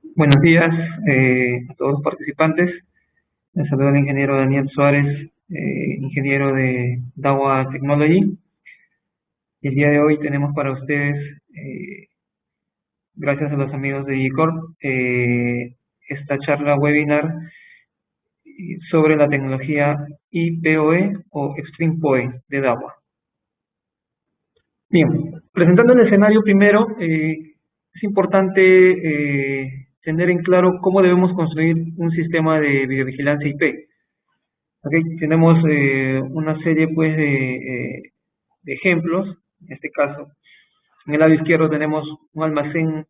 Buenos días a todos los participantes. Les saluda el ingeniero Daniel Suárez, ingeniero de DAWA Technology. Y el día de hoy tenemos para ustedes, gracias a los amigos de ICOR, esta charla webinar sobre la tecnología IPOE o Extreme POE de DAWA. Bien, presentando el escenario primero, es importante tener en claro cómo debemos construir un sistema de videovigilancia IP. Okay, tenemos una serie pues de ejemplos. En este caso, en el lado izquierdo tenemos un almacén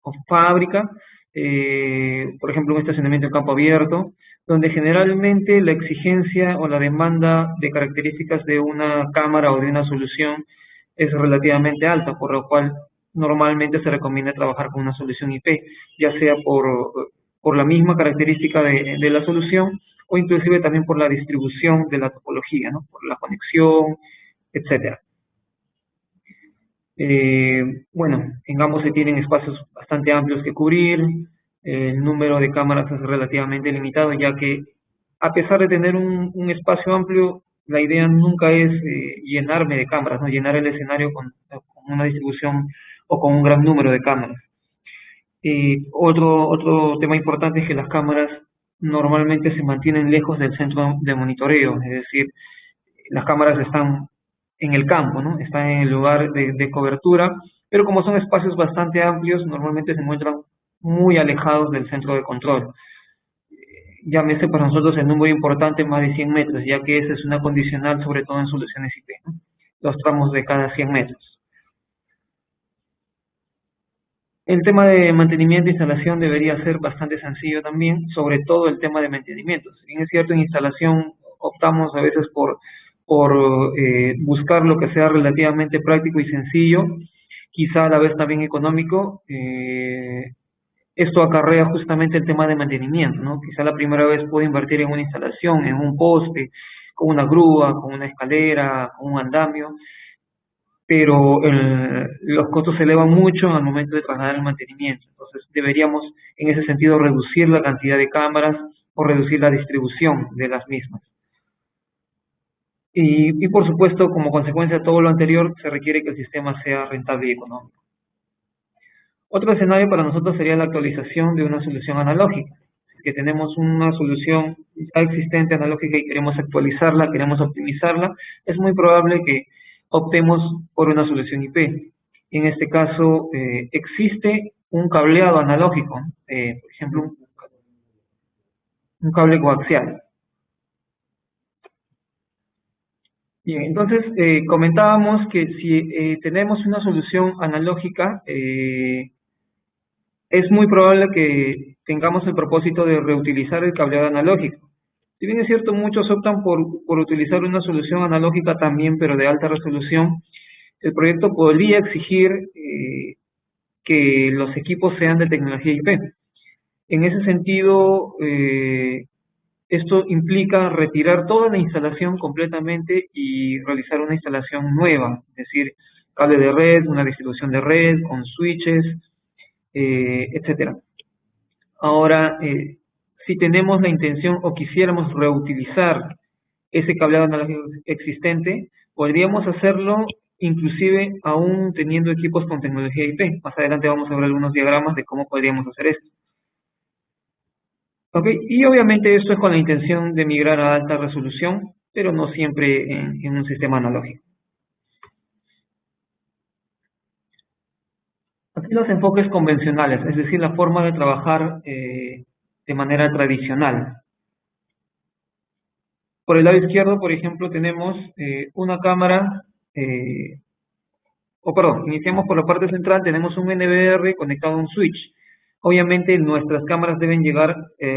o fábrica, por ejemplo un estacionamiento en campo abierto, donde generalmente la exigencia o la demanda de características de una cámara o de una solución es relativamente alta, por lo cual normalmente se recomienda trabajar con una solución IP, ya sea por la misma característica de la solución o inclusive también por la distribución de la topología, ¿no? Por la conexión, etcétera. Bueno, en ambos se tienen espacios bastante amplios que cubrir, el número de cámaras es relativamente limitado, ya que a pesar de tener un espacio amplio, la idea nunca es llenarme de cámaras, ¿no? Llenar el escenario con una distribución o con un gran número de cámaras. Otro tema importante es que las cámaras normalmente se mantienen lejos del centro de monitoreo, es decir, las cámaras están en el campo, ¿no? Están en el lugar de cobertura, pero como son espacios bastante amplios, normalmente se encuentran muy alejados del centro de control. Llámese para nosotros el número importante más de 100 metros, ya que esa es una condicional sobre todo en soluciones IP, ¿no? Los tramos de cada 100 metros. El tema de mantenimiento e instalación debería ser bastante sencillo también, sobre todo el tema de mantenimiento. Si bien es cierto, en instalación optamos a veces por buscar lo que sea relativamente práctico y sencillo, quizá a la vez también económico. Esto acarrea justamente el tema de mantenimiento, ¿no? Quizá la primera vez puedo invertir en una instalación, en un poste, con una grúa, con una escalera, con un andamio, pero los costos se elevan mucho al momento de trasladar el mantenimiento. Entonces deberíamos en ese sentido reducir la cantidad de cámaras o reducir la distribución de las mismas. Y por supuesto, como consecuencia de todo lo anterior, se requiere que el sistema sea rentable y económico. Otro escenario para nosotros sería la actualización de una solución analógica. Si que tenemos una solución ya existente analógica y queremos actualizarla, queremos optimizarla, es muy probable que optemos por una solución IP. En este caso, existe un cableado analógico, por ejemplo, un cable coaxial. Bien, entonces comentábamos que si tenemos una solución analógica, es muy probable que tengamos el propósito de reutilizar el cableado analógico. Si bien es cierto, muchos optan por utilizar una solución analógica también, pero de alta resolución, el proyecto podría exigir que los equipos sean de tecnología IP. En ese sentido, esto implica retirar toda la instalación completamente y realizar una instalación nueva, es decir, cable de red, una distribución de red con switches, etcétera. Ahora, si tenemos la intención o quisiéramos reutilizar ese cableado analógico existente, podríamos hacerlo inclusive aún teniendo equipos con tecnología IP. Más adelante vamos a ver algunos diagramas de cómo podríamos hacer esto. Okay, y obviamente esto es con la intención de migrar a alta resolución, pero no siempre en un sistema analógico. Aquí los enfoques convencionales, es decir, la forma de trabajar de manera tradicional. Por el lado izquierdo, por ejemplo, tenemos una cámara, iniciamos por la parte central, tenemos un NVR conectado a un switch. Obviamente nuestras cámaras deben llegar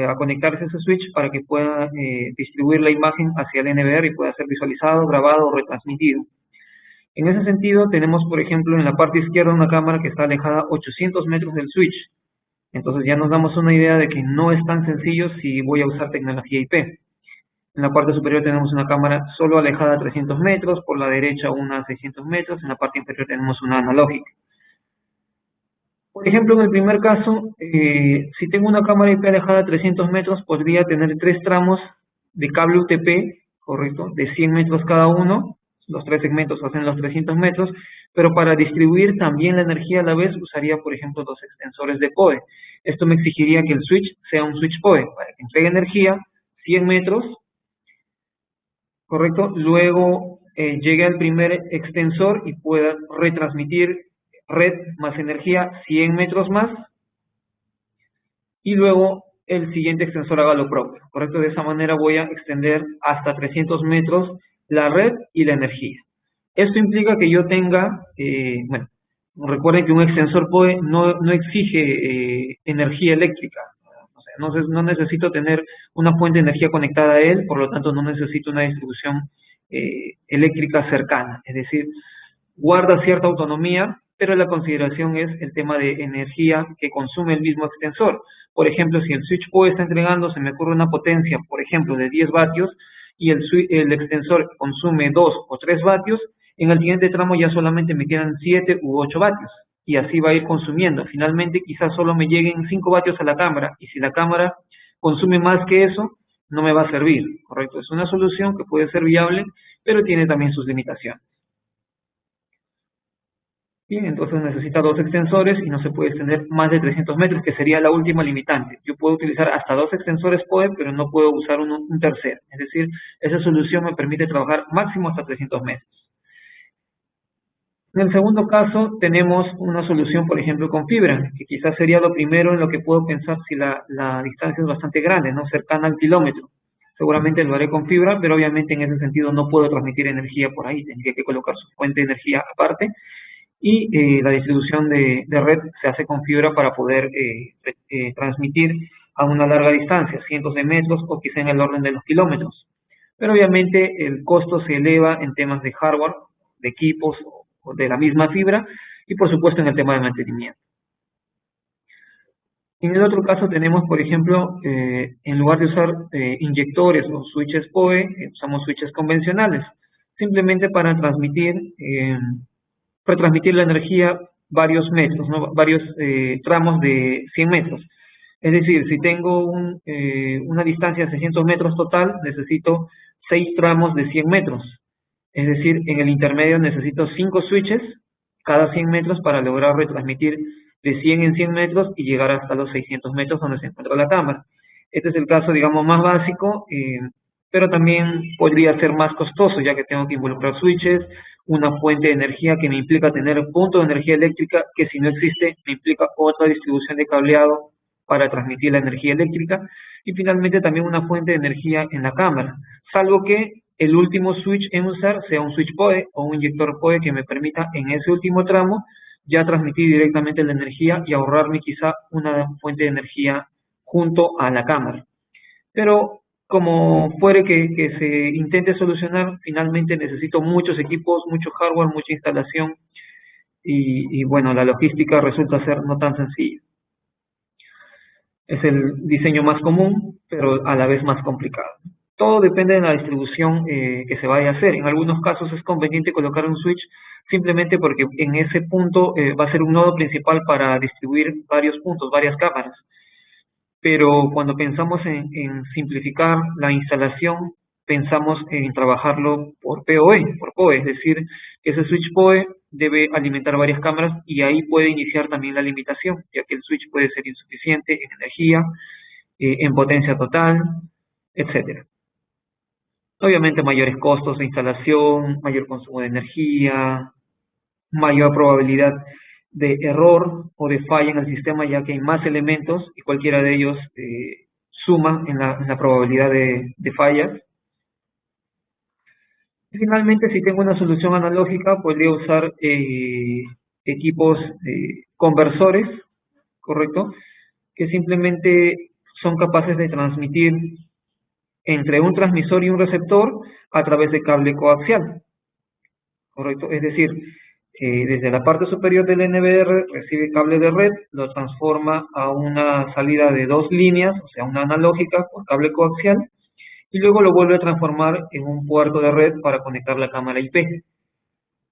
a conectarse a ese switch para que pueda distribuir la imagen hacia el NVR y pueda ser visualizado, grabado o retransmitido. En ese sentido, tenemos, por ejemplo, en la parte izquierda una cámara que está alejada 800 metros del switch. Entonces ya nos damos una idea de que no es tan sencillo si voy a usar tecnología IP. En la parte superior tenemos una cámara solo alejada 300 metros, por la derecha una 600 metros, en la parte inferior tenemos una analógica. Por ejemplo, en el primer caso, si tengo una cámara IP alejada a 300 metros, podría tener 3 tramos de cable UTP, correcto, de 100 metros cada uno. Los 3 segmentos hacen los 300 metros, pero para distribuir también la energía a la vez usaría, por ejemplo, 2 extensores de PoE. Esto me exigiría que el switch sea un switch PoE, para que entregue energía 100 metros, correcto, luego llegue al primer extensor y pueda retransmitir red más energía 100 metros más, y luego el siguiente extensor haga lo propio, correcto. De esa manera voy a extender hasta 300 metros la red y la energía. Esto implica que yo tenga, bueno, recuerden que un extensor PoE no exige energía eléctrica. O sea, no necesito tener una fuente de energía conectada a él, por lo tanto no necesito una distribución eléctrica cercana. Es decir, guarda cierta autonomía, pero la consideración es el tema de energía que consume el mismo extensor. Por ejemplo, si el switch PoE está entregando, se me ocurre una potencia, por ejemplo, de 10 vatios, y el extensor consume 2 o 3 vatios, en el siguiente tramo ya solamente me quedan 7 u 8 vatios, y así va a ir consumiendo. Finalmente, quizás solo me lleguen 5 vatios a la cámara, y si la cámara consume más que eso, no me va a servir, ¿correcto? Es una solución que puede ser viable, pero tiene también sus limitaciones. Bien, entonces necesita 2 extensores y no se puede extender más de 300 metros, que sería la última limitante. Yo puedo utilizar hasta 2 extensores PoE, pero no puedo usar un tercero. Es decir, esa solución me permite trabajar máximo hasta 300 metros. En el segundo caso, tenemos una solución, por ejemplo, con fibra, que quizás sería lo primero en lo que puedo pensar si la distancia es bastante grande, ¿no? Cercana al kilómetro. Seguramente lo haré con fibra, pero obviamente en ese sentido no puedo transmitir energía por ahí, tendría que colocar su fuente de energía aparte. Y la distribución de red se hace con fibra para poder transmitir a una larga distancia, cientos de metros o quizá en el orden de los kilómetros. Pero obviamente el costo se eleva en temas de hardware, de equipos o de la misma fibra, y por supuesto en el tema de mantenimiento. En el otro caso tenemos, por ejemplo, en lugar de usar inyectores o switches PoE, usamos switches convencionales, simplemente para retransmitir la energía varios metros, ¿no? Varios tramos de 100 metros. Es decir, si tengo una distancia de 600 metros total, necesito 6 tramos de 100 metros. Es decir, en el intermedio necesito 5 switches cada 100 metros para lograr retransmitir de 100 en 100 metros y llegar hasta los 600 metros donde se encuentra la cámara. Este es el caso, digamos, más básico, pero también podría ser más costoso, ya que tengo que involucrar switches, una fuente de energía que me implica tener un punto de energía eléctrica, que si no existe, me implica otra distribución de cableado para transmitir la energía eléctrica, y finalmente también una fuente de energía en la cámara, salvo que el último switch en usar sea un switch PoE o un inyector PoE que me permita en ese último tramo ya transmitir directamente la energía y ahorrarme quizá una fuente de energía junto a la cámara. Pero como fuere que se intente solucionar, finalmente necesito muchos equipos, mucho hardware, mucha instalación y bueno, la logística resulta ser no tan sencilla. Es el diseño más común, pero a la vez más complicado. Todo depende de la distribución que se vaya a hacer. En algunos casos es conveniente colocar un switch simplemente porque en ese punto va a ser un nodo principal para distribuir varios puntos, varias cámaras. Pero cuando pensamos en simplificar la instalación, pensamos en trabajarlo por PoE, es decir, que ese switch PoE debe alimentar varias cámaras y ahí puede iniciar también la limitación, ya que el switch puede ser insuficiente en energía, en potencia total, etcétera. Obviamente mayores costos de instalación, mayor consumo de energía, mayor probabilidad de error o de falla en el sistema, ya que hay más elementos y cualquiera de ellos suma en la probabilidad de fallas. Y finalmente, si tengo una solución analógica, podría usar equipos conversores, ¿correcto? Que simplemente son capaces de transmitir entre un transmisor y un receptor a través de cable coaxial, ¿correcto? Es decir, desde la parte superior del NBR recibe cable de red, lo transforma a una salida de 2 líneas, o sea, una analógica con cable coaxial, y luego lo vuelve a transformar en un puerto de red para conectar la cámara IP.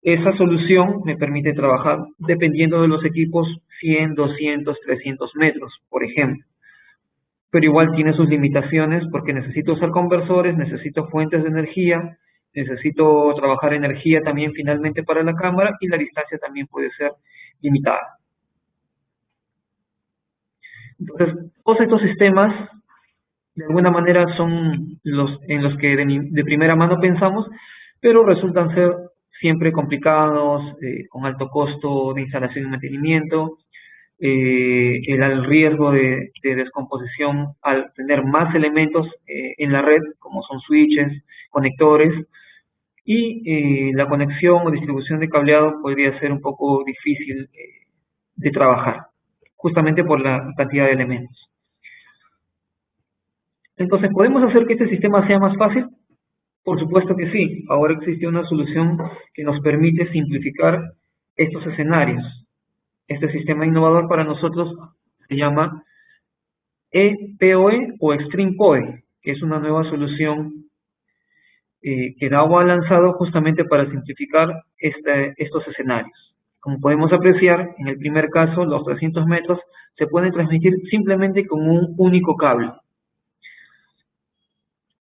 Esa solución me permite trabajar, dependiendo de los equipos, 100, 200, 300 metros, por ejemplo. Pero igual tiene sus limitaciones porque necesito usar conversores, necesito fuentes de energía, necesito trabajar energía también finalmente para la cámara y la distancia también puede ser limitada. Entonces, todos estos sistemas de alguna manera son los en los que de primera mano pensamos, pero resultan ser siempre complicados, con alto costo de instalación y mantenimiento, el riesgo de descomposición al tener más elementos en la red, como son switches, conectores, y la conexión o distribución de cableado podría ser un poco difícil de trabajar, justamente por la cantidad de elementos. Entonces, ¿podemos hacer que este sistema sea más fácil? Por supuesto que sí. Ahora existe una solución que nos permite simplificar estos escenarios. Este sistema innovador para nosotros se llama EPOE o Extreme POE, que es una nueva solución que DAO ha lanzado justamente para simplificar estos escenarios. Como podemos apreciar, en el primer caso, los 300 metros se pueden transmitir simplemente con un único cable.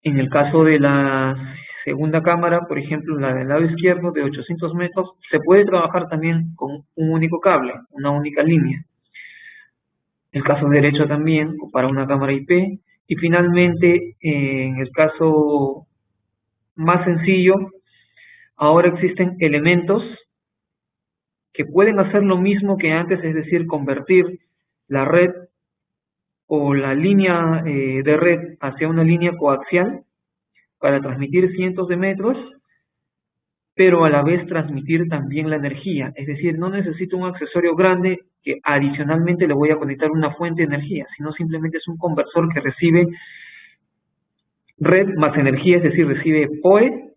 En el caso de la segunda cámara, por ejemplo, la del lado izquierdo de 800 metros, se puede trabajar también con un único cable, una única línea. El caso derecho también, para una cámara IP. Y finalmente, en el caso más sencillo, ahora existen elementos que pueden hacer lo mismo que antes, es decir, convertir la red o la línea de red hacia una línea coaxial para transmitir cientos de metros, pero a la vez transmitir también la energía. Es decir, no necesito un accesorio grande que adicionalmente le voy a conectar una fuente de energía, sino simplemente es un conversor que recibe red más energía, es decir, recibe POE,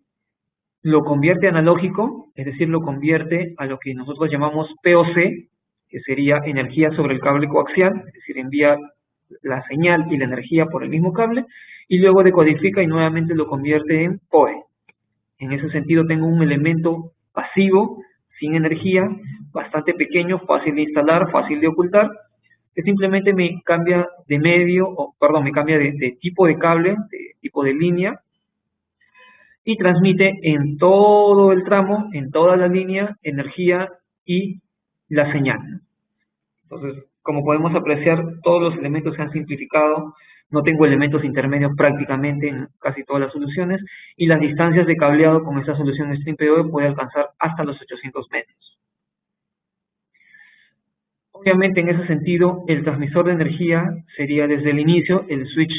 lo convierte a analógico, es decir, lo convierte a lo que nosotros llamamos POC, que sería energía sobre el cable coaxial, es decir, envía la señal y la energía por el mismo cable, y luego decodifica y nuevamente lo convierte en POE. En ese sentido tengo un elemento pasivo, sin energía, bastante pequeño, fácil de instalar, fácil de ocultar, que simplemente me cambia de me cambia de tipo de cable, de tipo de línea, y transmite en todo el tramo, en toda la línea, energía y la señal. Entonces, como podemos apreciar, todos los elementos se han simplificado, no tengo elementos intermedios prácticamente en casi todas las soluciones, y las distancias de cableado con esta solución Extreme POE puede alcanzar hasta los 800 metros. Obviamente, en ese sentido, el transmisor de energía sería desde el inicio el switch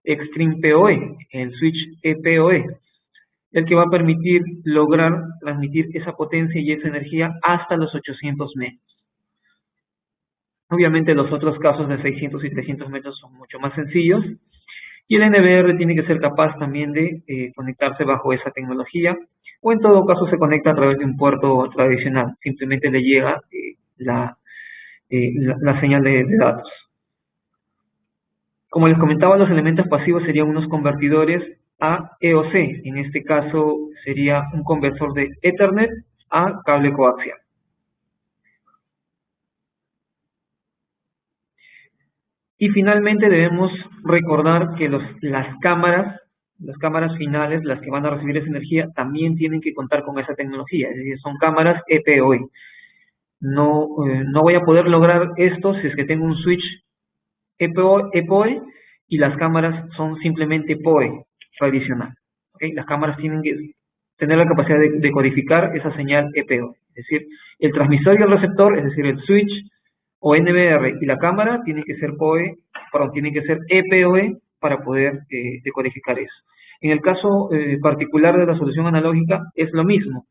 Extreme POE, el switch EPOE, el que va a permitir lograr transmitir esa potencia y esa energía hasta los 800 metros. Obviamente los otros casos de 600 y 300 metros son mucho más sencillos y el NBR tiene que ser capaz también de conectarse bajo esa tecnología o en todo caso se conecta a través de un puerto tradicional, simplemente le llega la señal de datos. Como les comentaba, los elementos pasivos serían unos convertidores a EOC, en este caso sería un conversor de Ethernet a cable coaxial. Y finalmente debemos recordar que las cámaras finales, las que van a recibir esa energía, también tienen que contar con esa tecnología, es decir, son cámaras EPOE. No voy a poder lograr esto si es que tengo un switch EPOE y las cámaras son simplemente POE tradicional. ¿Okay? Las cámaras tienen que tener la capacidad de codificar esa señal EPOE, es decir, el transmisor y el receptor, es decir, el switch o NBR y la cámara tienen que ser tienen que ser EPOE para poder decodificar eso. En el caso particular de la solución analógica es lo mismo,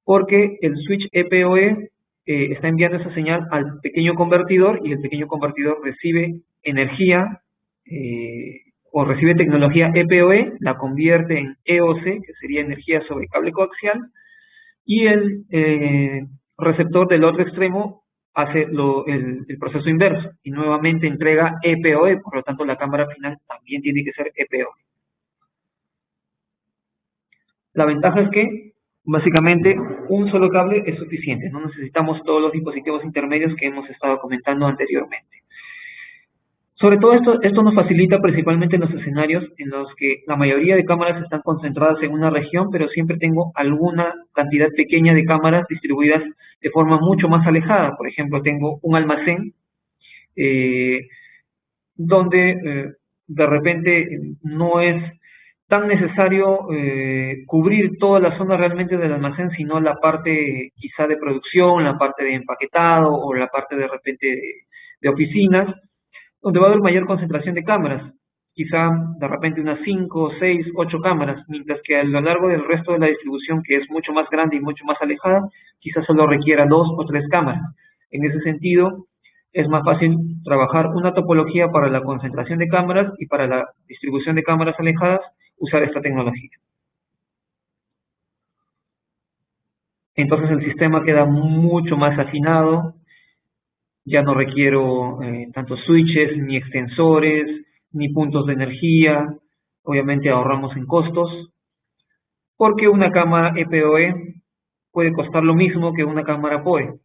porque el switch EPOE está enviando esa señal al pequeño convertidor y el pequeño convertidor recibe energía o recibe tecnología EPOE, la convierte en EOC, que sería energía sobre cable coaxial, y el receptor del otro extremo hace el proceso inverso y nuevamente entrega EPOE, por lo tanto la cámara final también tiene que ser EPOE. La ventaja es que Básicamente, un solo cable es suficiente, no necesitamos todos los dispositivos intermedios que hemos estado comentando anteriormente. Sobre todo esto nos facilita principalmente en los escenarios en los que la mayoría de cámaras están concentradas en una región, pero siempre tengo alguna cantidad pequeña de cámaras distribuidas de forma mucho más alejada. Por ejemplo, tengo un almacén eh, donde de repente no es tan necesario cubrir toda la zona realmente del almacén, sino la parte quizá de producción, la parte de empaquetado o la parte de repente de oficinas, donde va a haber mayor concentración de cámaras, quizá de repente unas 5, 6, 8 cámaras, mientras que a lo largo del resto de la distribución, que es mucho más grande y mucho más alejada, quizás solo requiera 2 o 3 cámaras. En ese sentido, es más fácil trabajar una topología para la concentración de cámaras y para la distribución de cámaras alejadas, usar esta tecnología. Entonces el sistema queda mucho más afinado, ya no requiero tanto switches, ni extensores, ni puntos de energía, obviamente ahorramos en costos, porque una cámara EPOE puede costar lo mismo que una cámara POE.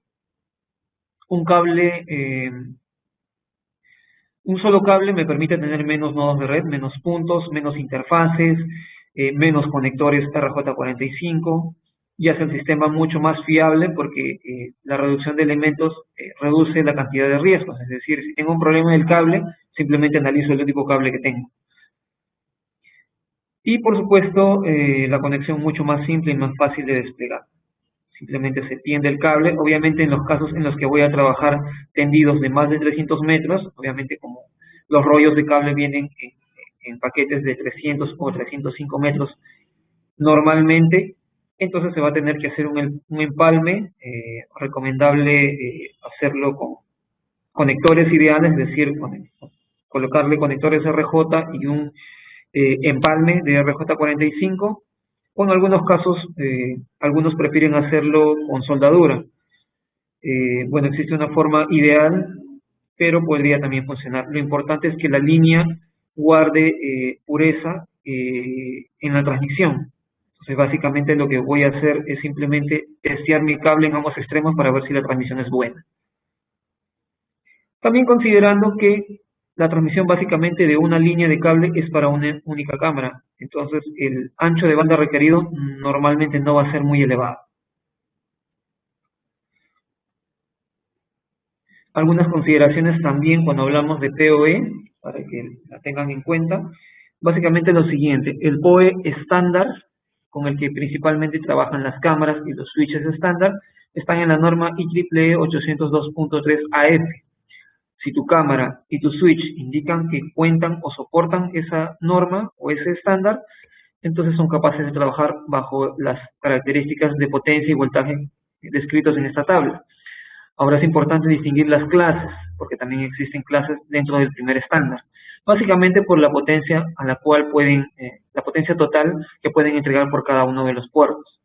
Un cable, un solo cable me permite tener menos nodos de red, menos puntos, menos interfaces, menos conectores RJ45, y hace el sistema mucho más fiable porque la reducción de elementos reduce la cantidad de riesgos. Es decir, si tengo un problema en el cable, simplemente analizo el único cable que tengo. Y por supuesto, la conexión mucho más simple y más fácil de desplegar. Simplemente se tiende el cable. Obviamente en los casos en los que voy a trabajar tendidos de más de 300 metros, obviamente como los rollos de cable vienen en paquetes de 300 o 305 metros normalmente, entonces se va a tener que hacer un empalme, recomendable hacerlo con conectores ideales, es decir, colocarle conectores RJ y un empalme de RJ45, o en algunos casos, algunos prefieren hacerlo con soldadura. Bueno, existe una forma ideal, pero podría también funcionar. Lo importante es que la línea guarde pureza en la transmisión. Entonces, básicamente lo que voy a hacer es simplemente testear mi cable en ambos extremos para ver si la transmisión es buena. También considerando que la transmisión básicamente de una línea de cable es para una única cámara, entonces el ancho de banda requerido normalmente no va a ser muy elevado. Algunas consideraciones también cuando hablamos de PoE, para que la tengan en cuenta. Básicamente lo siguiente, el PoE estándar, con el que principalmente trabajan las cámaras y los switches estándar, están en la norma IEEE 802.3 AF. Si tu cámara y tu switch indican que cuentan o soportan esa norma o ese estándar, entonces son capaces de trabajar bajo las características de potencia y voltaje descritos en esta tabla. Ahora es importante distinguir las clases, porque también existen clases dentro del primer estándar. Básicamente por la potencia a la cual pueden, la potencia total que pueden entregar por cada uno de los puertos.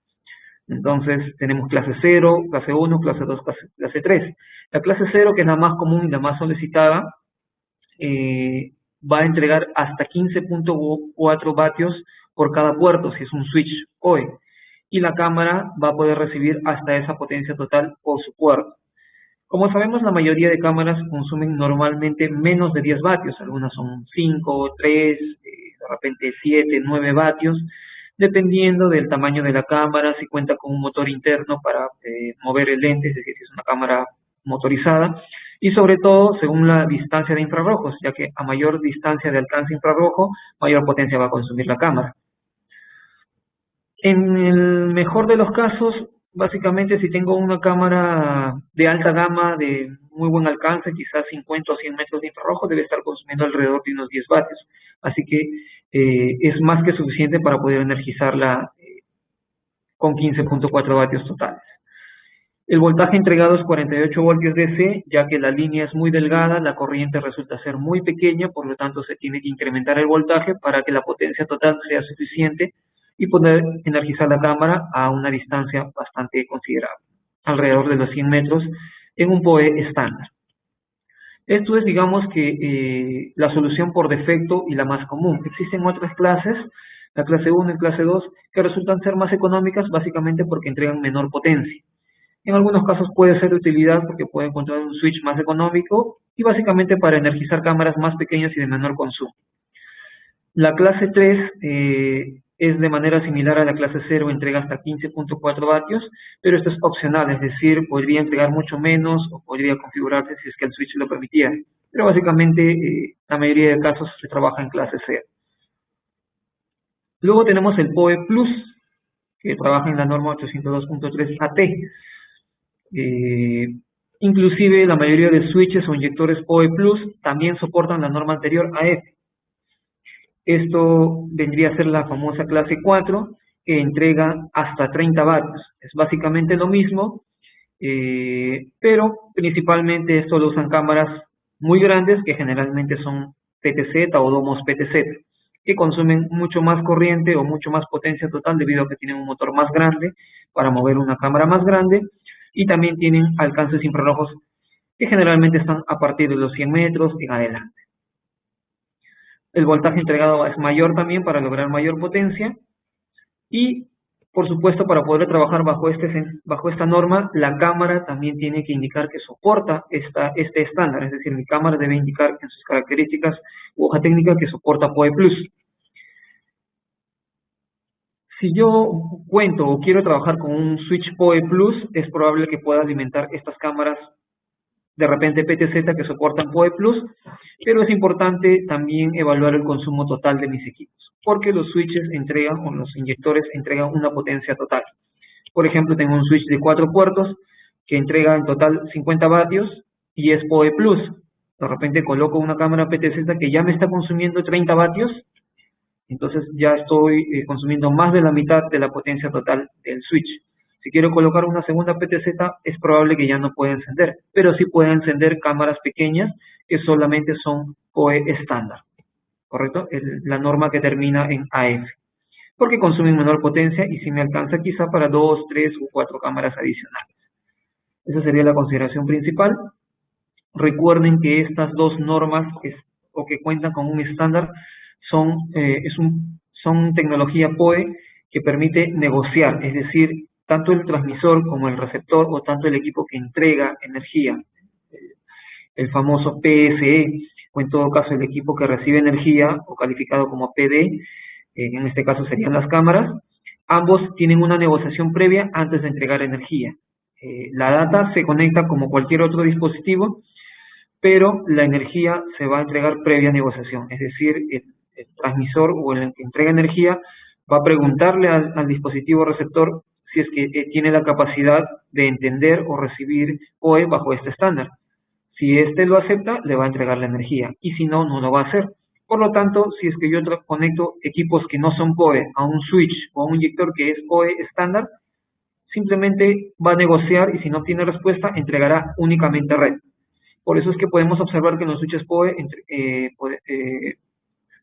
Entonces tenemos clase 0, clase 1, clase 2, clase 3. La clase 0, que es la más común y la más solicitada, va a entregar hasta 15.4 vatios por cada puerto, si es un switch PoE. Y la cámara va a poder recibir hasta esa potencia total por su puerto. Como sabemos, la mayoría de cámaras consumen normalmente menos de 10 vatios. Algunas son 5, 3, de repente 7, 9 vatios, dependiendo del tamaño de la cámara, si cuenta con un motor interno para mover el lente, es decir, si es una cámara motorizada, y sobre todo según la distancia de infrarrojos, ya que a mayor distancia de alcance infrarrojo, mayor potencia va a consumir la cámara. En el mejor de los casos, básicamente si tengo una cámara de alta gama, de muy buen alcance, quizás 50 o 100 metros de infrarrojo, debe estar consumiendo alrededor de unos 10 vatios. Así que es más que suficiente para poder energizarla con 15.4 vatios totales. El voltaje entregado es 48 voltios DC, ya que la línea es muy delgada, la corriente resulta ser muy pequeña, por lo tanto se tiene que incrementar el voltaje para que la potencia total sea suficiente y poder energizar la cámara a una distancia bastante considerable, alrededor de los 100 metros en un PoE estándar. Esto es, digamos, que la solución por defecto y la más común. Existen otras clases, la clase 1 y clase 2, que resultan ser más económicas básicamente porque entregan menor potencia. En algunos casos puede ser de utilidad porque puede encontrar un switch más económico y básicamente para energizar cámaras más pequeñas y de menor consumo. La clase 3 es de manera similar a la clase 0, entrega hasta 15.4 vatios, pero esto es opcional, es decir, podría entregar mucho menos o podría configurarse si es que el switch lo permitiera. Pero básicamente la mayoría de casos se trabaja en clase 0. Luego tenemos el PoE Plus, que trabaja en la norma 802.3 AT. Inclusive la mayoría de switches o inyectores PoE Plus también soportan la norma anterior AF. Esto vendría a ser la famosa clase 4, que entrega hasta 30 vatios. Es básicamente lo mismo, pero principalmente esto lo usan cámaras muy grandes, que generalmente son PTZ o domos PTZ, que consumen mucho más corriente o mucho más potencia total debido a que tienen un motor más grande para mover una cámara más grande, y también tienen alcances infrarrojos que generalmente están a partir de los 100 metros en adelante. El voltaje entregado es mayor también para lograr mayor potencia y, por supuesto, para poder trabajar bajo esta norma, la cámara también tiene que indicar que soporta este estándar, es decir, mi cámara debe indicar en sus características u hoja técnica que soporta PoE Plus. Si yo cuento o quiero trabajar con un switch PoE Plus, es probable que pueda alimentar estas cámaras de repente PTZ que soportan PoE Plus, pero es importante también evaluar el consumo total de mis equipos, porque los switches entregan, o los inyectores entregan una potencia total. Por ejemplo, tengo un switch de 4 puertos que entrega en total 50 vatios y es PoE Plus. De repente coloco una cámara PTZ que ya me está consumiendo 30 vatios, entonces ya estoy consumiendo más de la mitad de la potencia total del switch. Si quiero colocar una segunda PTZ, es probable que ya no pueda encender, pero sí puede encender cámaras pequeñas que solamente son PoE estándar, ¿correcto? La norma que termina en AF, porque consumen menor potencia y sí me alcanza quizá para 2, 3 o 4 cámaras adicionales. Esa sería la consideración principal. Recuerden que estas dos normas o que cuentan con un estándar son tecnología PoE que permite negociar, es decir, tanto el transmisor como el receptor o tanto el equipo que entrega energía, el famoso PSE, o en todo caso el equipo que recibe energía o calificado como PD, en este caso serían las cámaras, ambos tienen una negociación previa antes de entregar energía. La data se conecta como cualquier otro dispositivo, pero la energía se va a entregar previa negociación, es decir, el transmisor o el que entrega energía va a preguntarle al dispositivo receptor si es que tiene la capacidad de entender o recibir PoE bajo este estándar. Si éste lo acepta, le va a entregar la energía, y si no, no lo va a hacer. Por lo tanto, si es que yo conecto equipos que no son PoE a un switch o a un inyector que es PoE estándar, simplemente va a negociar y si no tiene respuesta, entregará únicamente red. Por eso es que podemos observar que en los switches PoE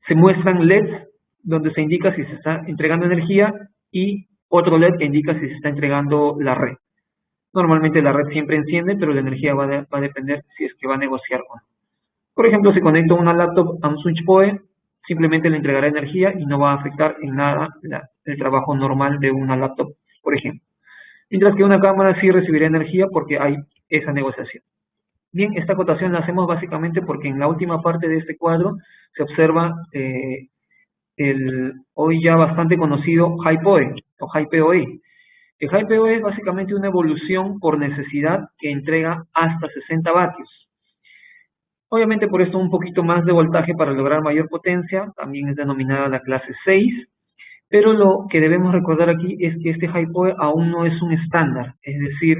se muestran LEDs donde se indica si se está entregando energía y otro LED que indica si se está entregando la red. Normalmente la red siempre enciende, pero la energía va a depender si es que va a negociar o no. Por ejemplo, si conecto una laptop a un switch PoE, simplemente le entregará energía y no va a afectar en nada el trabajo normal de una laptop, por ejemplo. Mientras que una cámara sí recibirá energía porque hay esa negociación. Bien, esta acotación la hacemos básicamente porque en la última parte de este cuadro se observa el hoy ya bastante conocido High PoE o High PoE. El High PoE es básicamente una evolución por necesidad que entrega hasta 60 vatios. Obviamente por esto un poquito más de voltaje para lograr mayor potencia, también es denominada la clase 6, pero lo que debemos recordar aquí es que este High PoE aún no es un estándar, es decir,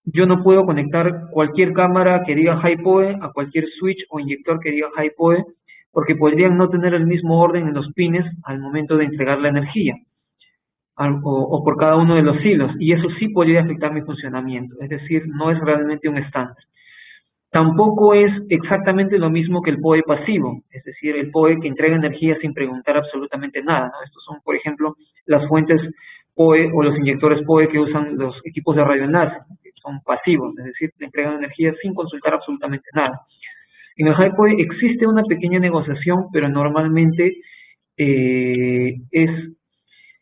yo no puedo conectar cualquier cámara que diga High PoE a cualquier switch o inyector que diga High PoE, porque podrían no tener el mismo orden en los pines al momento de entregar la energía, o por cada uno de los hilos, y eso sí podría afectar mi funcionamiento, es decir, no es realmente un estándar. Tampoco es exactamente lo mismo que el PoE pasivo, es decir, el PoE que entrega energía sin preguntar absolutamente nada, ¿no? Estos son, por ejemplo, las fuentes PoE o los inyectores PoE que usan los equipos de radioenlace, que son pasivos, es decir, entregan energía sin consultar absolutamente nada. En el High PoE existe una pequeña negociación, pero normalmente es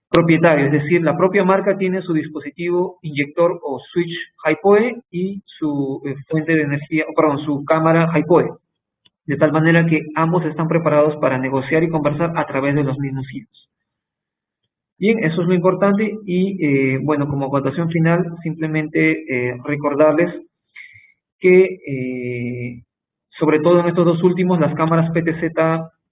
propietario, es decir, la propia marca tiene su dispositivo inyector o switch HiPoE y su fuente de energía, perdón, su cámara HiPoE, de tal manera que ambos están preparados para negociar y conversar a través de los mismos hilos. Bien, eso es lo importante y bueno, como acotación final, simplemente recordarles que sobre todo en estos dos últimos, las cámaras PTZ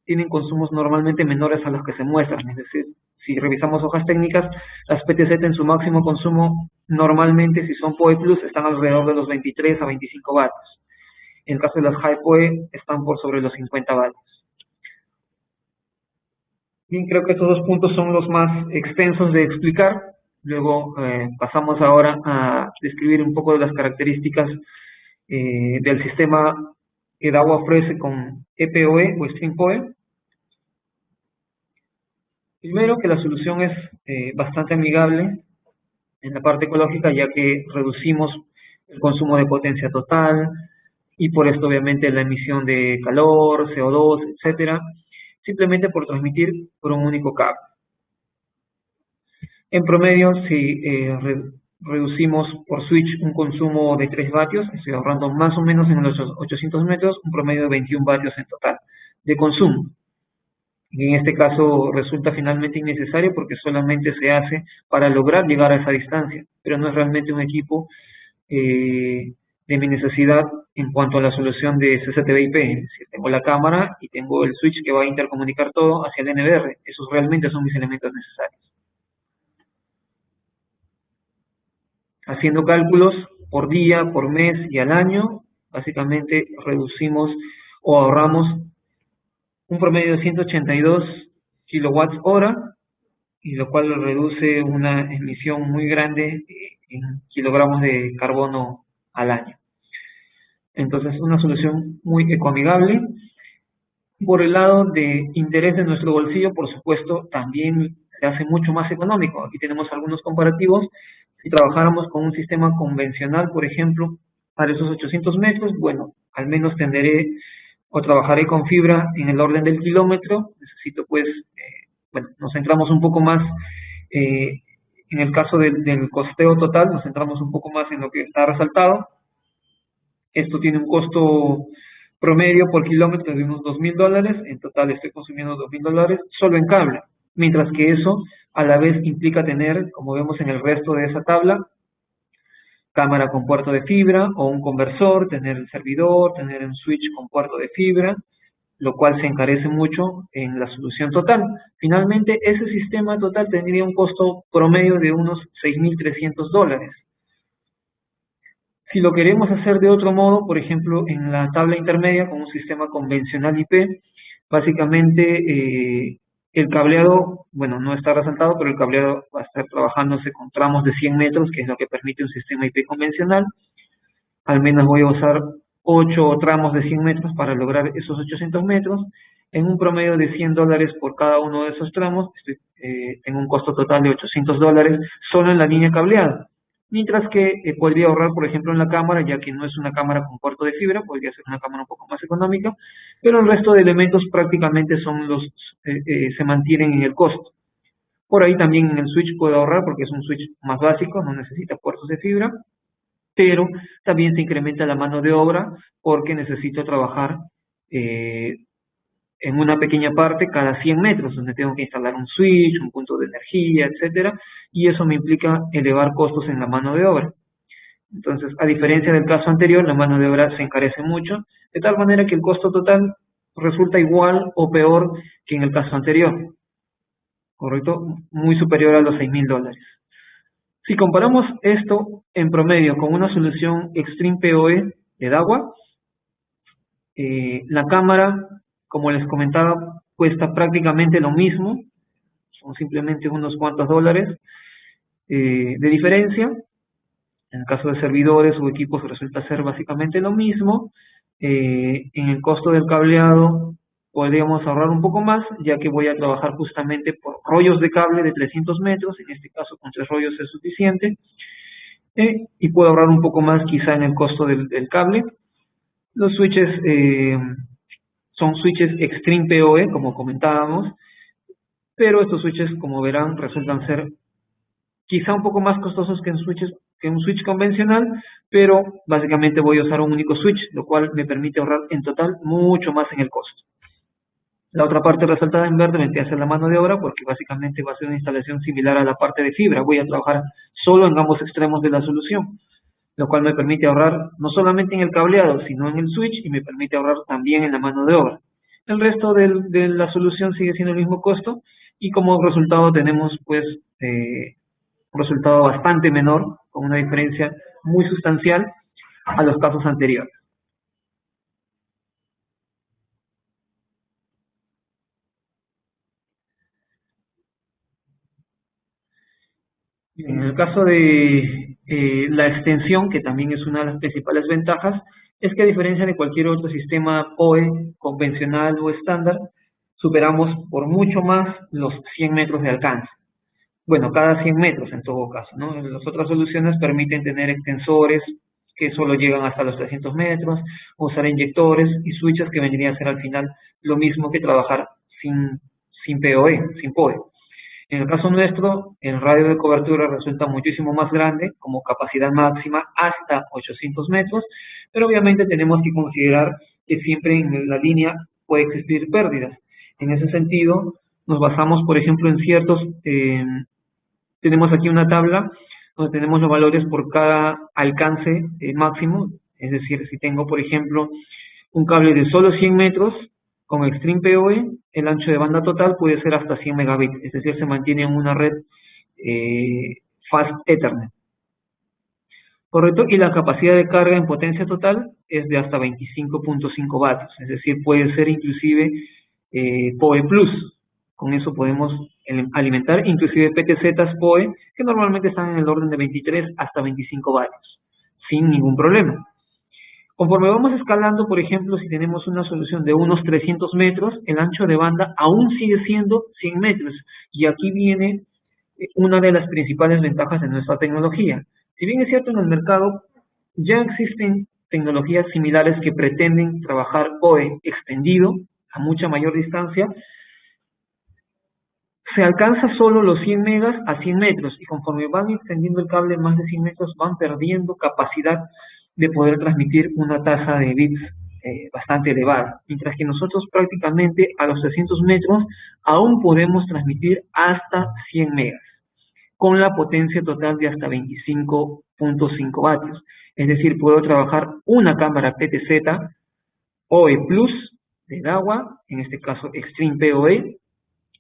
tienen consumos normalmente menores a los que se muestran, es decir, si revisamos hojas técnicas, las PTZ en su máximo consumo normalmente, si son PoE Plus, están alrededor de los 23 a 25 vatios. En el caso de las HiPoE, están por sobre los 50 vatios. Bien, creo que estos dos puntos son los más extensos de explicar. Luego pasamos ahora a describir un poco de las características del sistema que DAWA ofrece con EPOE o StreamPoE. Primero, que la solución es bastante amigable en la parte ecológica, ya que reducimos el consumo de potencia total y por esto obviamente la emisión de calor, CO2, etcétera, simplemente por transmitir por un único cable. En promedio, si reducimos por switch un consumo de 3 vatios, estoy ahorrando más o menos en los 800 metros, un promedio de 21 vatios en total de consumo. Y en este caso resulta finalmente innecesario porque solamente se hace para lograr llegar a esa distancia, pero no es realmente un equipo de mi necesidad en cuanto a la solución de CCTV-IP. Es decir, tengo la cámara y tengo el switch que va a intercomunicar todo hacia el NBR. Esos realmente son mis elementos necesarios. Haciendo cálculos por día, por mes y al año, básicamente reducimos o ahorramos un promedio de 182 kilowatts hora, y lo cual reduce una emisión muy grande en kilogramos de carbono al año. Entonces, una solución muy ecoamigable. Por el lado de interés de nuestro bolsillo, por supuesto, también se hace mucho más económico. Aquí tenemos algunos comparativos. Si trabajáramos con un sistema convencional, por ejemplo, para esos 800 metros, bueno, al menos tendré o trabajaré con fibra en el orden del kilómetro. Necesito pues, bueno, nos centramos un poco más en el caso del costeo total, nos centramos un poco más en lo que está resaltado. Esto tiene un costo promedio por kilómetro de unos $2.000, en total estoy consumiendo $2.000 solo en cable, mientras que eso a la vez implica tener, como vemos en el resto de esa tabla, cámara con puerto de fibra o un conversor, tener el servidor, tener un switch con puerto de fibra, lo cual se encarece mucho en la solución total. Finalmente, ese sistema total tendría un costo promedio de unos $6.300. Si lo queremos hacer de otro modo, por ejemplo, en la tabla intermedia con un sistema convencional IP, básicamente el cableado, bueno, no está resaltado, pero el cableado va a estar trabajándose con tramos de 100 metros, que es lo que permite un sistema IP convencional. Al menos voy a usar 8 tramos de 100 metros para lograr esos 800 metros. En un promedio de $100 por cada uno de esos tramos, tengo un costo total de $800 solo en la línea cableada. Mientras que podría ahorrar, por ejemplo, en la cámara, ya que no es una cámara con puerto de fibra, podría ser una cámara un poco más económica, pero el resto de elementos prácticamente son se mantienen en el costo. Por ahí también en el switch puedo ahorrar porque es un switch más básico, no necesita puertos de fibra, pero también se incrementa la mano de obra porque necesito trabajar en una pequeña parte cada 100 metros, donde tengo que instalar un switch, un punto de energía, etcétera, y eso me implica elevar costos en la mano de obra. Entonces, a diferencia del caso anterior, la mano de obra se encarece mucho, de tal manera que el costo total resulta igual o peor que en el caso anterior, ¿correcto? Muy superior a los $6.000. Si comparamos esto en promedio con una solución StreamPoE de DAWA, la cámara, como les comentaba, cuesta prácticamente lo mismo, son simplemente unos cuantos dólares de diferencia. En el caso de servidores o equipos resulta ser básicamente lo mismo. En el costo del cableado podríamos ahorrar un poco más, ya que voy a trabajar justamente por rollos de cable de 300 metros, en este caso con 3 rollos es suficiente, y puedo ahorrar un poco más quizá en el costo del cable. Los switches son switches StreamPoE, como comentábamos, pero estos switches, como verán, resultan ser quizá un poco más costosos que un switch convencional, pero básicamente voy a usar un único switch, lo cual me permite ahorrar en total mucho más en el costo. La otra parte resaltada en verde vendría a ser la mano de obra, porque básicamente va a ser una instalación similar a la parte de fibra. Voy a trabajar solo en ambos extremos de la solución, lo cual me permite ahorrar no solamente en el cableado, sino en el switch, y me permite ahorrar también en la mano de obra. El resto de la solución sigue siendo el mismo costo, y como resultado tenemos pues un resultado bastante menor, con una diferencia muy sustancial a los casos anteriores. En el caso de la extensión, que también es una de las principales ventajas, es que a diferencia de cualquier otro sistema PoE convencional o estándar, superamos por mucho más los 100 metros de alcance. Bueno, cada 100 metros en todo caso, ¿no? Las otras soluciones permiten tener extensores que solo llegan hasta los 300 metros, usar inyectores y switches que vendrían a ser al final lo mismo que trabajar sin PoE, sin PoE. En el caso nuestro, el radio de cobertura resulta muchísimo más grande, como capacidad máxima hasta 800 metros, pero obviamente tenemos que considerar que siempre en la línea puede existir pérdidas. En ese sentido, nos basamos, por ejemplo, en tenemos aquí una tabla donde tenemos los valores por cada alcance máximo, es decir, si tengo, por ejemplo, un cable de solo 100 metros, con Extreme PoE, el ancho de banda total puede ser hasta 100 megabits, es decir, se mantiene en una red Fast Ethernet. Correcto, y la capacidad de carga en potencia total es de hasta 25.5 vatios, es decir, puede ser inclusive PoE Plus. Con eso podemos alimentar inclusive PTZs PoE, que normalmente están en el orden de 23 hasta 25 vatios, sin ningún problema. Conforme vamos escalando, por ejemplo, si tenemos una solución de unos 300 metros, el ancho de banda aún sigue siendo 100 metros. Y aquí viene una de las principales ventajas de nuestra tecnología. Si bien es cierto, en el mercado ya existen tecnologías similares que pretenden trabajar PoE extendido a mucha mayor distancia, se alcanza solo los 100 megas a 100 metros y conforme van extendiendo el cable más de 100 metros van perdiendo capacidad de poder transmitir una tasa de bits bastante elevada, mientras que nosotros prácticamente a los 300 metros aún podemos transmitir hasta 100 megas, con la potencia total de hasta 25.5 vatios. Es decir, puedo trabajar una cámara PTZ PoE Plus de agua, en este caso Extreme PoE,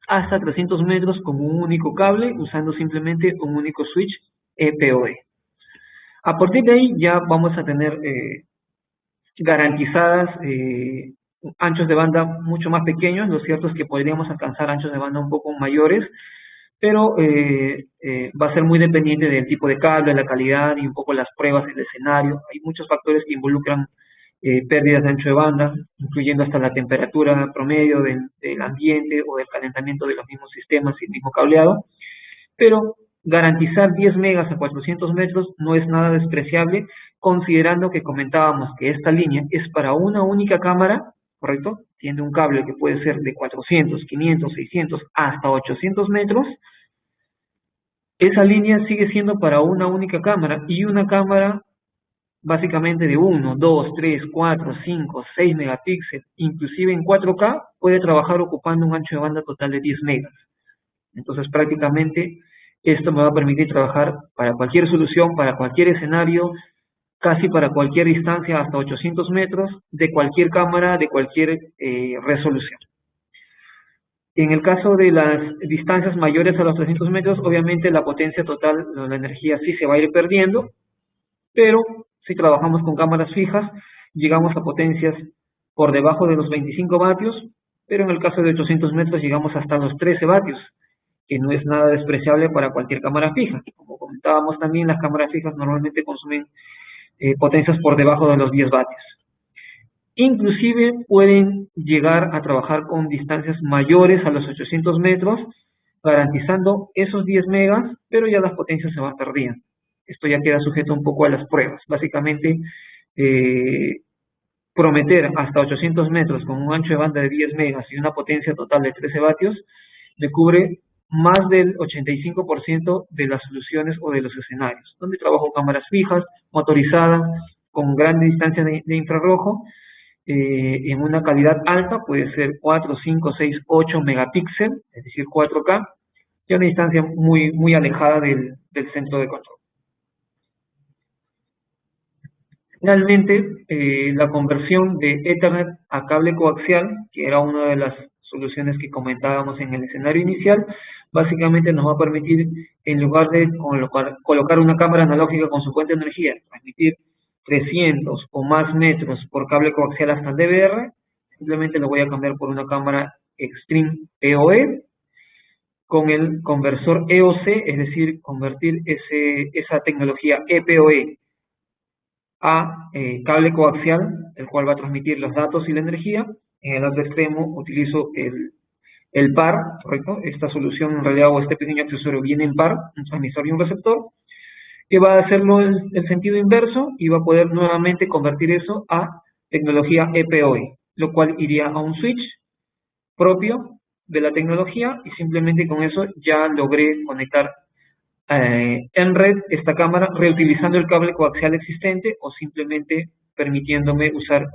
hasta 300 metros con un único cable, usando simplemente un único switch PoE. A partir de ahí ya vamos a tener garantizadas anchos de banda mucho más pequeños. Lo cierto es que podríamos alcanzar anchos de banda un poco mayores, pero va a ser muy dependiente del tipo de cable, la calidad y un poco las pruebas del escenario. Hay muchos factores que involucran pérdidas de ancho de banda, incluyendo hasta la temperatura promedio del ambiente o del calentamiento de los mismos sistemas y el mismo cableado, pero garantizar 10 megas a 400 metros no es nada despreciable, considerando que comentábamos que esta línea es para una única cámara, ¿correcto? Tiene un cable que puede ser de 400, 500, 600, hasta 800 metros. Esa línea sigue siendo para una única cámara y una cámara básicamente de 1, 2, 3, 4, 5, 6 megapíxeles, inclusive en 4K, puede trabajar ocupando un ancho de banda total de 10 megas. Entonces prácticamente esto me va a permitir trabajar para cualquier solución, para cualquier escenario, casi para cualquier distancia hasta 800 metros, de cualquier cámara, de cualquier resolución. En el caso de las distancias mayores a los 300 metros, obviamente la potencia total, la energía sí se va a ir perdiendo, pero si trabajamos con cámaras fijas, llegamos a potencias por debajo de los 25 vatios, pero en el caso de 800 metros llegamos hasta los 13 vatios, que no es nada despreciable para cualquier cámara fija. Como comentábamos también, las cámaras fijas normalmente consumen potencias por debajo de los 10 vatios. Inclusive pueden llegar a trabajar con distancias mayores a los 800 metros, garantizando esos 10 megas, pero ya las potencias se van perdiendo. Esto ya queda sujeto un poco a las pruebas. Básicamente, prometer hasta 800 metros con un ancho de banda de 10 megas y una potencia total de 13 vatios me cubre más del 85% de las soluciones o de los escenarios, donde trabajo cámaras fijas, motorizadas, con grandes distancias de infrarrojo, en una calidad alta, puede ser 4, 5, 6, 8 megapíxeles, es decir, 4K, y a una distancia muy alejada del centro de control. Finalmente, la conversión de Ethernet a cable coaxial, que era una de las soluciones que comentábamos en el escenario inicial, básicamente nos va a permitir, en lugar de colocar una cámara analógica con su fuente de energía, transmitir 300 o más metros por cable coaxial hasta el DVR, simplemente lo voy a cambiar por una cámara Extreme PoE con el conversor EOC, es decir, convertir esa tecnología EPoE a cable coaxial, el cual va a transmitir los datos y la energía. En el otro extremo utilizo el par, ¿correcto? Esta solución en realidad, o este pequeño accesorio viene en par, un transmisor y un receptor, que va a hacerlo el sentido inverso y va a poder nuevamente convertir eso a tecnología EPoE, lo cual iría a un switch propio de la tecnología y simplemente con eso ya logré conectar en red esta cámara reutilizando el cable coaxial existente o simplemente permitiéndome usar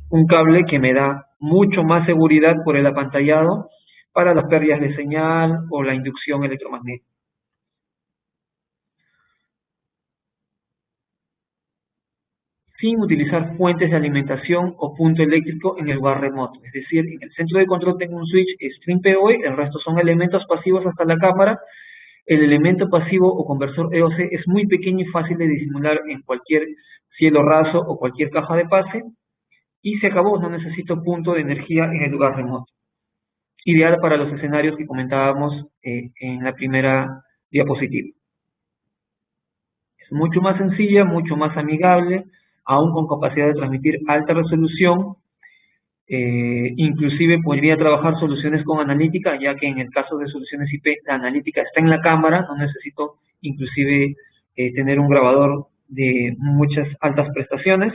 un cable que me da mucho más seguridad por el apantallado para las pérdidas de señal o la inducción electromagnética. Sin utilizar fuentes de alimentación o punto eléctrico en el lugar remoto. Es decir, en el centro de control tengo un switch Extreme PoE, el resto son elementos pasivos hasta la cámara. El elemento pasivo o conversor EOC es muy pequeño y fácil de disimular en cualquier cielo raso o cualquier caja de pase. Y se acabó, no necesito punto de energía en el lugar remoto. Ideal para los escenarios que comentábamos en la primera diapositiva. Es mucho más sencilla, mucho más amigable, aún con capacidad de transmitir alta resolución. Inclusive podría trabajar soluciones con analítica, ya que en el caso de soluciones IP, la analítica está en la cámara, no necesito inclusive tener un grabador de muchas altas prestaciones.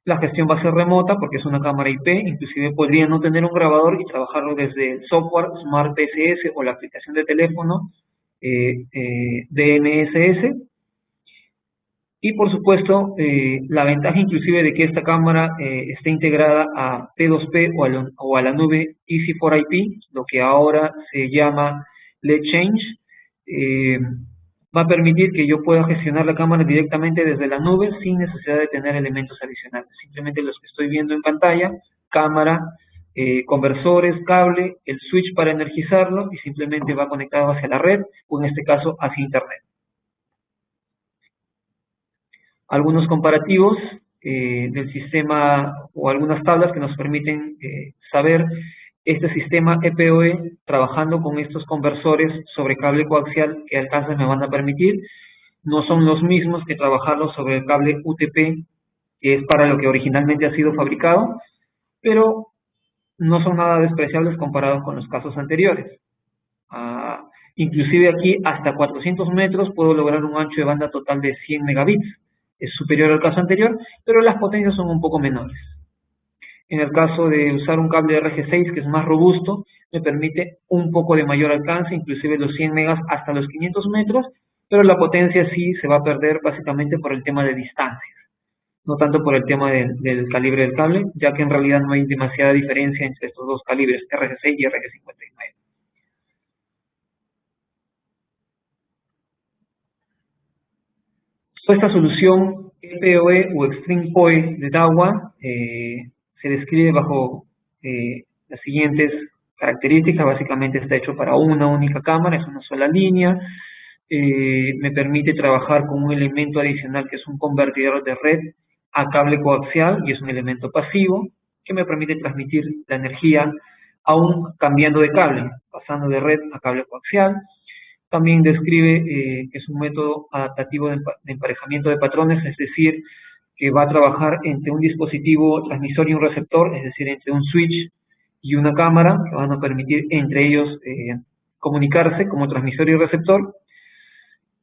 La gestión va a ser remota porque es una cámara IP, inclusive podría no tener un grabador y trabajarlo desde el software Smart PSS o la aplicación de teléfono DNSS. Y por supuesto, la ventaja inclusive de que esta cámara esté integrada a T2P o a la nube EZ4IP, lo que ahora se llama LED Change, va a permitir que yo pueda gestionar la cámara directamente desde la nube sin necesidad de tener elementos adicionales. Simplemente los que estoy viendo en pantalla, cámara, conversores, cable, el switch para energizarlo y simplemente va conectado hacia la red o en este caso hacia internet. Algunos comparativos del sistema o algunas tablas que nos permiten saber este sistema EPoE trabajando con estos conversores sobre cable coaxial que alcances me van a permitir. No son los mismos que trabajarlos sobre el cable UTP, que es para lo que originalmente ha sido fabricado, pero no son nada despreciables comparados con los casos anteriores. Inclusive aquí hasta 400 metros puedo lograr un ancho de banda total de 100 megabits. Es superior al caso anterior, pero las potencias son un poco menores. En el caso de usar un cable RG6 que es más robusto, me permite un poco de mayor alcance, inclusive los 100 megas hasta los 500 metros, pero la potencia sí se va a perder básicamente por el tema de distancias, no tanto por el tema del calibre del cable, ya que en realidad no hay demasiada diferencia entre estos dos calibres, RG6 y RG59. Esta solución EPoE o Extreme PoE de Dahua se describe bajo las siguientes características. Básicamente está hecho para una única cámara, es una sola línea. Me permite trabajar con un elemento adicional que es un convertidor de red a cable coaxial y es un elemento pasivo que me permite transmitir la energía aún cambiando de cable, pasando de red a cable coaxial. También describe que es un método adaptativo de emparejamiento de patrones, es decir, que va a trabajar entre un dispositivo transmisor y un receptor, es decir, entre un switch y una cámara, que van a permitir entre ellos comunicarse como transmisor y receptor.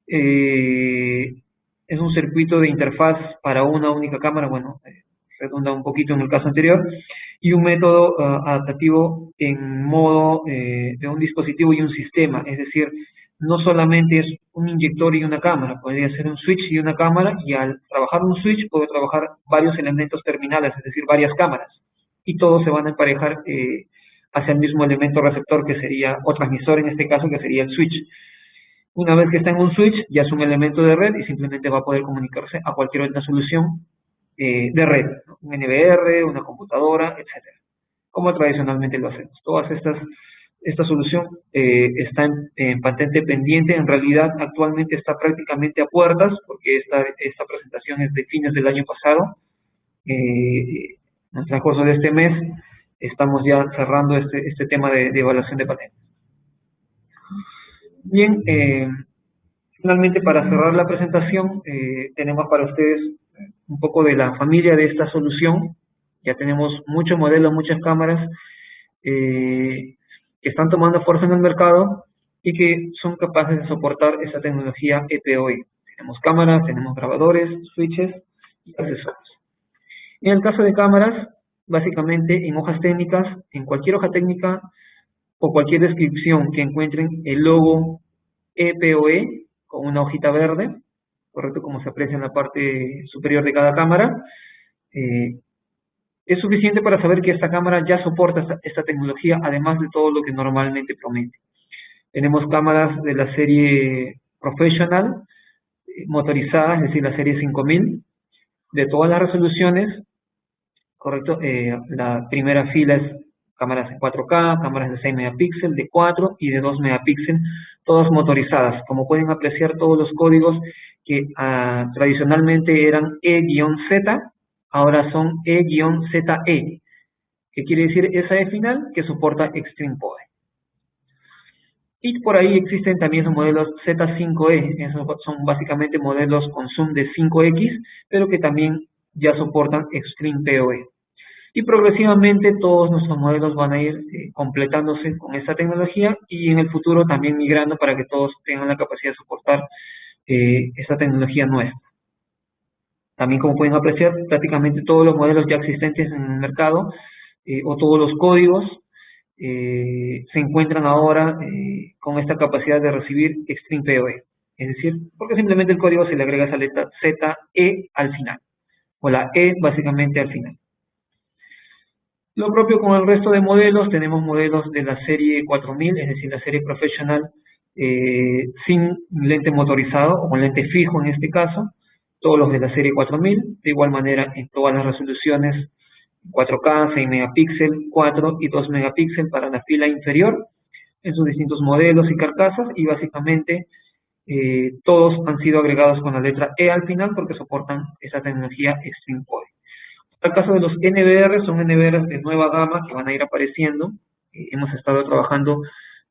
Es un circuito de interfaz para una única cámara. Bueno, redunda un poquito en el caso anterior, y un método adaptativo en modo de un dispositivo y un sistema, es decir, no solamente es un inyector y una cámara, podría ser un switch y una cámara, y al trabajar un switch puede trabajar varios elementos terminales, es decir, varias cámaras, y todos se van a emparejar hacia el mismo elemento receptor que sería, o transmisor en este caso, que sería el switch. Una vez que está en un switch, ya es un elemento de red y simplemente va a poder comunicarse a cualquier otra solución de red, ¿no? Un NVR, una computadora, etcétera, como tradicionalmente lo hacemos. Esta solución está en patente pendiente, en realidad actualmente está prácticamente a puertas, porque esta presentación es de fines del año pasado. En el transcurso de este mes estamos ya cerrando este tema de evaluación de patentes. Bien, finalmente para cerrar la presentación, tenemos para ustedes un poco de la familia de esta solución. Ya tenemos muchos modelos, muchas cámaras que están tomando fuerza en el mercado y que son capaces de soportar esta tecnología EPOE. Tenemos cámaras, tenemos grabadores, switches y accesorios. En el caso de cámaras, básicamente en hojas técnicas, en cualquier hoja técnica o cualquier descripción que encuentren el logo EPOE con una hojita verde, correcto, como se aprecia en la parte superior de cada cámara, es suficiente para saber que esta cámara ya soporta esta tecnología, además de todo lo que normalmente promete. Tenemos cámaras de la serie Professional, motorizadas, es decir, la serie 5000, de todas las resoluciones, correcto. La primera fila es cámaras de 4K, cámaras de 6 megapíxeles, de 4 y de 2 megapíxeles, todas motorizadas. Como pueden apreciar, todos los códigos que tradicionalmente eran E-Z, ahora son E-ZE, que quiere decir esa E final que soporta Extreme POE. Y por ahí existen también los modelos Z5E, esos son básicamente modelos con zoom de 5X, pero que también ya soportan Extreme POE. Y progresivamente todos nuestros modelos van a ir completándose con esta tecnología y en el futuro también migrando para que todos tengan la capacidad de soportar esta tecnología nuestra. También, como pueden apreciar, prácticamente todos los modelos ya existentes en el mercado o todos los códigos se encuentran ahora con esta capacidad de recibir Extreme POE. Es decir, porque simplemente el código se le agrega esa letra ZE al final, o la E básicamente al final. Lo propio con el resto de modelos, tenemos modelos de la serie 4000, es decir, la serie Professional, sin lente motorizado o con lente fijo en este caso, todos los de la serie 4000, de igual manera en todas las resoluciones 4K, 6 megapíxeles, 4 y 2 megapíxeles para la fila inferior, en sus distintos modelos y carcasas, y básicamente todos han sido agregados con la letra E al final porque soportan esa tecnología Extreme POE. En el caso de los NVR, son NVR de nueva gama que van a ir apareciendo. Hemos estado trabajando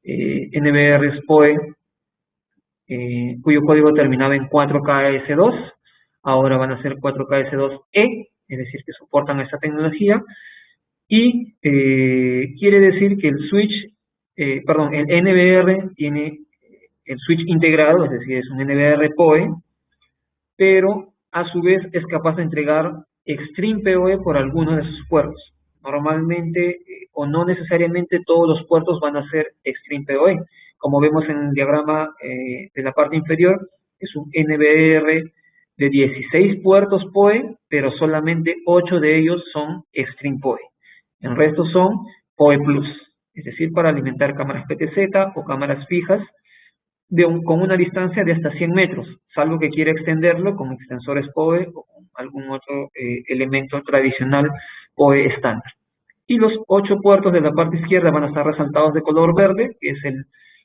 NVR POE, cuyo código terminaba en 4KS2, ahora van a ser 4KS2E, es decir, que soportan esta tecnología, y quiere decir que el switch, el NVR tiene el switch integrado, es decir, es un NVR POE, pero a su vez es capaz de entregar Extreme POE por algunos de sus puertos. Normalmente, o no necesariamente todos los puertos van a ser Extreme POE. Como vemos en el diagrama de la parte inferior, es un NVR de 16 puertos POE, pero solamente 8 de ellos son Extreme POE. El resto son POE Plus, es decir, para alimentar cámaras PTZ o cámaras fijas con una distancia de hasta 100 metros, salvo que quiera extenderlo con extensores POE o con algún otro elemento tradicional POE estándar. Y los 8 puertos de la parte izquierda van a estar resaltados de color verde, que es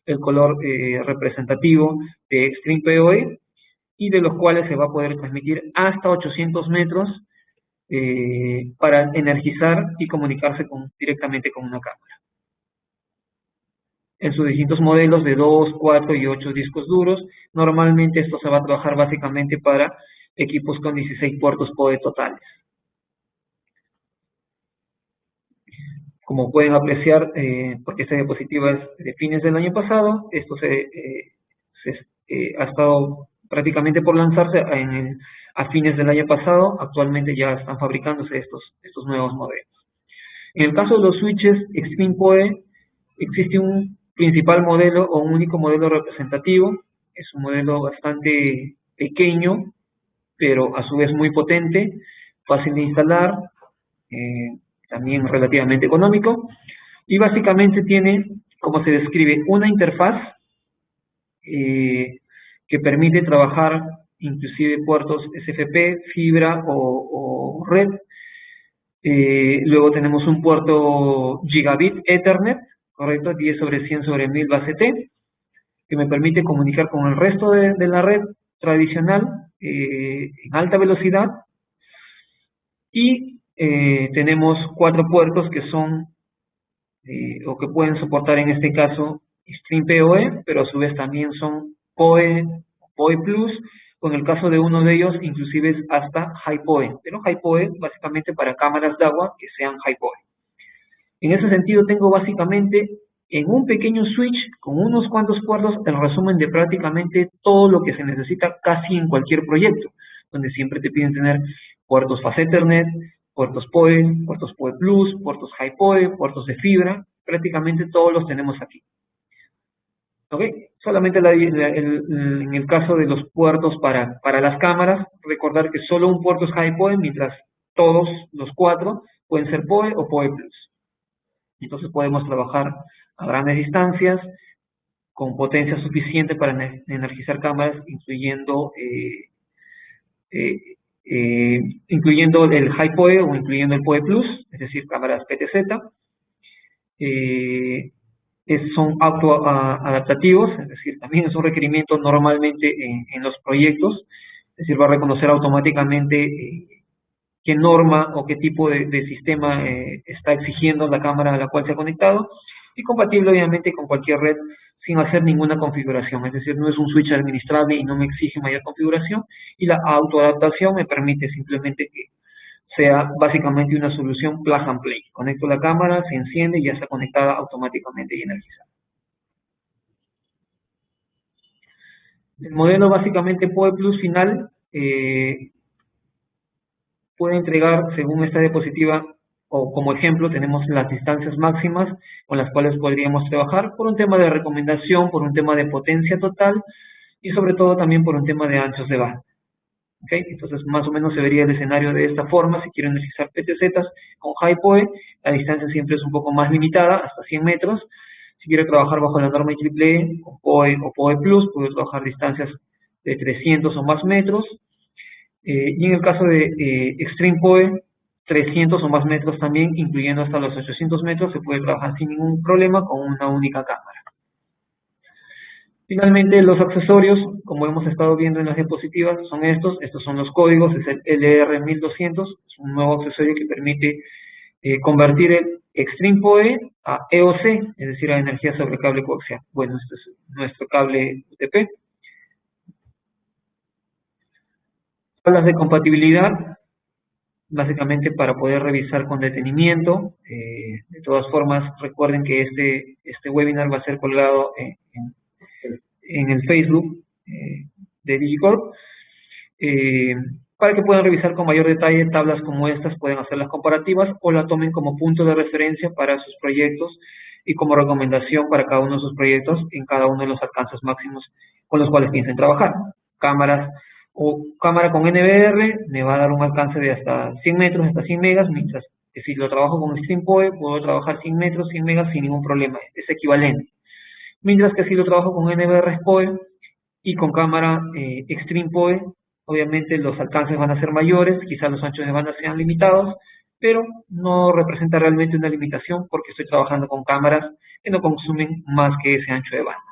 el color representativo de Extreme POE, y de los cuales se va a poder transmitir hasta 800 metros para energizar y comunicarse directamente con una cámara. En sus distintos modelos de 2, 4 y 8 discos duros, normalmente esto se va a trabajar básicamente para equipos con 16 puertos POE totales. Como pueden apreciar, porque esta diapositiva es de fines del año pasado, esto ha estado prácticamente por lanzarse a fines del año pasado. Actualmente ya están fabricándose estos nuevos modelos. En el caso de los switches Extreme PoE, existe un principal modelo o un único modelo representativo. Es un modelo bastante pequeño, pero a su vez muy potente, fácil de instalar, también relativamente económico, y básicamente tiene, como se describe, una interfaz que permite trabajar inclusive puertos SFP, fibra o red. Luego tenemos un puerto Gigabit Ethernet, correcto, 10/100/1000 base T, que me permite comunicar con el resto de la red tradicional en alta velocidad. Y tenemos 4 puertos que son o que pueden soportar en este caso Extreme PoE, pero a su vez también son PoE Plus, o en el caso de uno de ellos inclusive es hasta High PoE, pero High PoE básicamente para cámaras de agua que sean High PoE. En ese sentido tengo básicamente en un pequeño switch con unos cuantos puertos el resumen de prácticamente todo lo que se necesita casi en cualquier proyecto, donde siempre te piden tener puertos Fast Ethernet, puertos PoE Plus, puertos High PoE, puertos de fibra, prácticamente todos los tenemos aquí. ¿Ok? Solamente en el caso de los puertos para las cámaras, recordar que solo un puerto es High PoE, mientras todos los 4 pueden ser PoE o PoE Plus. Entonces podemos trabajar a grandes distancias, con potencia suficiente para energizar cámaras, incluyendo el High PoE o incluyendo el PoE Plus, es decir, cámaras PTZ. Son autoadaptativos, es decir, también es un requerimiento normalmente en los proyectos, es decir, va a reconocer automáticamente qué norma o qué tipo de sistema está exigiendo la cámara a la cual se ha conectado, y compatible obviamente con cualquier red sin hacer ninguna configuración, es decir, no es un switch administrable y no me exige mayor configuración, y la autoadaptación me permite simplemente que sea básicamente una solución plug and play. Conecto la cámara, se enciende y ya está conectada automáticamente y energizada. El modelo básicamente PoE Plus final puede entregar, según esta diapositiva, o como ejemplo, tenemos las distancias máximas con las cuales podríamos trabajar por un tema de recomendación, por un tema de potencia total y sobre todo también por un tema de anchos de banda. ¿Okay? Entonces, más o menos se vería el escenario de esta forma. Si quiero energizar PTZ con High PoE, la distancia siempre es un poco más limitada, hasta 100 metros. Si quiero trabajar bajo la norma IEEE con PoE o PoE Plus, puedo trabajar distancias de 300 o más metros. Y en el caso de Extreme PoE, 300 o más metros también, incluyendo hasta los 800 metros, se puede trabajar sin ningún problema con una única cámara. Finalmente, los accesorios, como hemos estado viendo en las diapositivas, son estos son los códigos, es el LR1200, es un nuevo accesorio que permite convertir el Extreme PoE a EOC, es decir, a energía sobre cable coaxial. Bueno, este es nuestro cable UTP. Tablas de compatibilidad, básicamente para poder revisar con detenimiento. De todas formas, recuerden que este webinar va a ser colgado en el Facebook de Digicorp, para que puedan revisar con mayor detalle tablas como estas, pueden hacer las comparativas o la tomen como punto de referencia para sus proyectos y como recomendación para cada uno de sus proyectos en cada uno de los alcances máximos con los cuales piensen trabajar. Cámara con NVR me va a dar un alcance de hasta 100 metros, hasta 100 megas, mientras que si lo trabajo con Extreme PoE puedo trabajar 100 metros, 100 megas sin ningún problema, es equivalente. Mientras que si lo trabajo con NVR PoE y con cámara Extreme PoE, obviamente los alcances van a ser mayores, quizás los anchos de banda sean limitados, pero no representa realmente una limitación porque estoy trabajando con cámaras que no consumen más que ese ancho de banda.